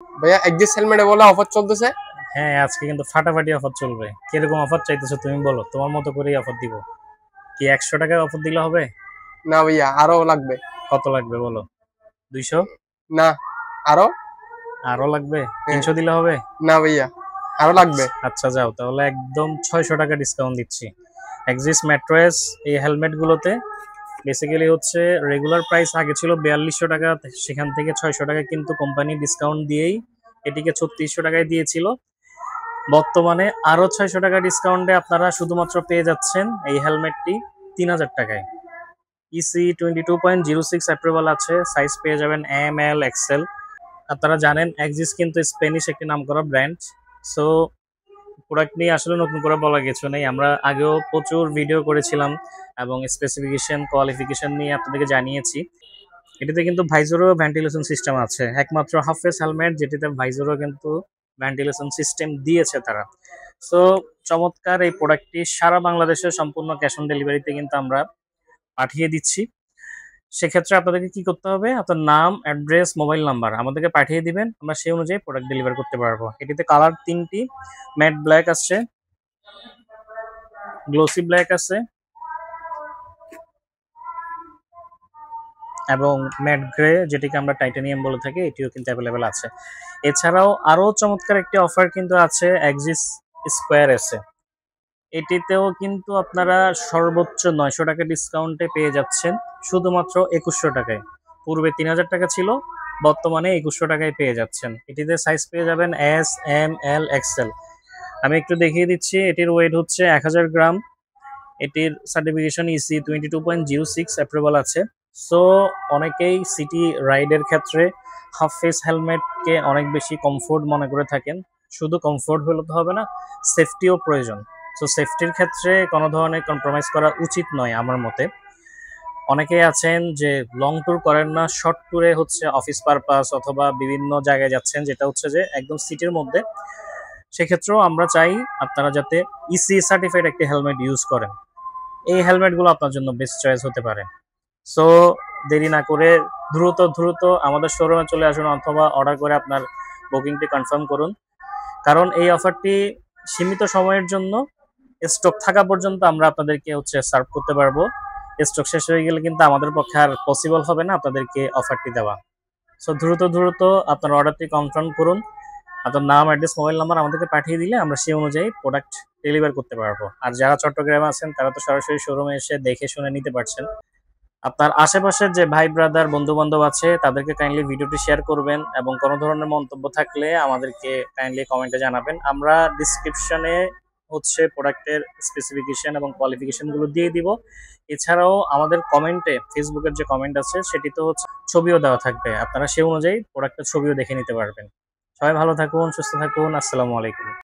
ভাইয়া একজিস হেলমেটে বলে অফার চলতেছে। হ্যাঁ, আজকে কিন্তু ফাটাফাটি অফার চলবে। কিরকম অফার চাইতেছো তুমি বলো, তোমার মতো করেই অফার দিব। কি 100 টাকায় অফার দিলে হবে? না ভাইয়া আরো লাগবে। কত লাগবে বলো? 200? না আরো। আরো লাগবে? হ্যাঁ। 300 দিলে হবে? না ভাইয়া আরো লাগবে। আচ্ছা যাও তাহলে, একদম 600 টাকা ডিসকাউন্ট দিচ্ছি। এক্সিস ম্যাট্রেস এই হেলমেট গুলোতে বেসিক্যালি হচ্ছে রেগুলার প্রাইস আগে ছিল 4200 টাকা, সেখান থেকে 600 টাকা কিন্তু কোম্পানি ডিসকাউন্ট দিয়েই এটিকে 3600 টাকায় দিয়েছিল। বর্তমানে আরো 600 টাকা ডিসকাউন্টে আপনারা শুধুমাত্র পেয়ে যাচ্ছেন এই হেলমেটটি 3000 টাকায়। ইসি 22.06 অ্যাপ্রুভাল আছে, সাইজ পেয়ে যাবেন এম এল এক্সেল। আপনারা জানেন এক্সিস কিন্তু স্প্যানিশ একটি নামকরা ব্র্যান্ড। সো প্রোডাক্ট নিয়ে আসলে নতুন করে বলা কিছু নেই, আমরা আগেও প্রচুর ভিডিও করেছিলাম এবং স্পেসিফিকেশন কোয়ালিফিকেশন নিয়ে আপনাদেরকে জানিয়েছি। এটিতে কিন্তু ভাইজরও ভেন্টিলেশন সিস্টেম আছে, একমাত্র হাফ ফেস হেলমেট যেটিতে ভাইজরও কিন্তু ভেন্টিলেশন সিস্টেম দিয়েছে তারা। সো চমৎকার এই প্রোডাক্টটি সারা বাংলাদেশে সম্পূর্ণ ক্যাশ অন ডেলিভারিতে কিন্তু আমরা পাঠিয়ে দিচ্ছি। সেক্ষেত্রে আপনাদেরকে কি করতে হবে, আপনার নাম, অ্যাড্রেস, মোবাইল নাম্বার আমাদেরকে পাঠিয়ে দিবেন, আমরা সেই অনুযায়ী প্রোডাক্ট ডেলিভার করতে পারবো। এটিতে কালার 3টি, ম্যাট ব্ল্যাক আছে, গ্লোসি ব্ল্যাক আছে এবং ম্যাট গ্রে যেটিকে আমরা টাইটানিয়াম বলে থাকি, এটিও কিন্তু অ্যাভেলেবেল আছে। এছাড়াও আরো চমৎকার একটি অফার কিন্তু আছে এক্সিস স্কোয়ার এসে। এটিতেও কিন্তু আপনারা সর্বোচ্চ 900 টাকা ডিসকাউন্টে পেয়ে যাচ্ছেন শুধুমাত্র 2100 টাকায়। পূর্বে 3000 টাকা ছিল, বর্তমানে 2100 টাকায় পেয়ে যাচ্ছেন। এটিতে সাইজ পেয়ে যাবেন এস, এম, এল, এক্সেল। আমি একটু দেখিয়ে দিচ্ছি, এটির ওয়েট হচ্ছে 1000 গ্রাম। এটির সার্টিফিকেশন ইসি 22.06 অ্যাপ্রুভাল আছে। সো অনেকেই সিটি রাইডের ক্ষেত্রে হাফ ফেস হেলমেটকে অনেক বেশি কমফোর্ট মনে করে থাকেন। শুধু কমফোর্ট হলে তো হবে না, সেফটিও প্রয়োজন। সো সেফটির ক্ষেত্রে কোনো ধরনের কম্প্রোমাইজ করা উচিত নয় আমার মতে। অনেকেই আছেন যে লং ট্যুর করেন না, শর্ট ট্যুরে হচ্ছে অফিস পারপাস অথবা বিভিন্ন জায়গায় যাচ্ছেন যেটা হচ্ছে যে একদম সিটির মধ্যে। সেক্ষেত্রেও আমরা চাই আপনারা যাতে ইসি সার্টিফাইড একটি হেলমেট ইউজ করেন। এই হেলমেটগুলো আপনার জন্য বেস্ট চয়েস হতে পারে। সো দেরি না করে দ্রুত দ্রুত আমাদের শোরুমে চলে আসুন অথবা অর্ডার করে আপনার বুকিংটি কনফার্ম করুন, কারণ এই অফারটি সীমিত সময়ের জন্য। স্টক থাকা পর্যন্ত আমরা আপনাদেরকে হচ্ছে সার্ভ করতে পারবো। স্টক শেষ হয়ে গেলে কিন্তু আমাদের পক্ষে আর পসিবল হবে না আপনাদেরকে অফারটি দেওয়া। সো দ্রুত দ্রুত আপনার অর্ডারটি কনফার্ম করুন। আপনার নাম, অ্যাড্রেস, মোবাইল নাম্বার আমাদেরকে পাঠিয়ে দিলে আমরা সেই অনুযায়ী প্রোডাক্ট ডেলিভার করতে পারবো। আর যারা চট্টগ্রামে আছেন তারা তো সরাসরি শোরুমে এসে দেখে শুনে নিতে পারছেন। আপনার আশেপাশের যে ভাই ব্রাদার বন্ধু বান্ধব আছে তাদেরকে কাইন্ডলি ভিডিওটি শেয়ার করবেন এবং কোনো ধরনের মন্তব্য থাকলে আমাদেরকে কাইন্ডলি কমেন্টে জানাবেন। আমরা ডিসক্রিপশনে হচ্ছে প্রোডাক্টের স্পেসিফিকেশন এবং কোয়ালিফিকেশন গুলো দিয়ে দিব। এছাড়াও আমাদের কমেন্টে, ফেসবুকের যে কমেন্ট আছে সেটিতে হচ্ছে ছবিও দেওয়া থাকবে, আপনারা সেই অনুযায়ী প্রোডাক্টের ছবিও দেখে নিতে পারবেন। সবাই ভালো থাকুন, সুস্থ থাকুন, আসসালামু আলাইকুম।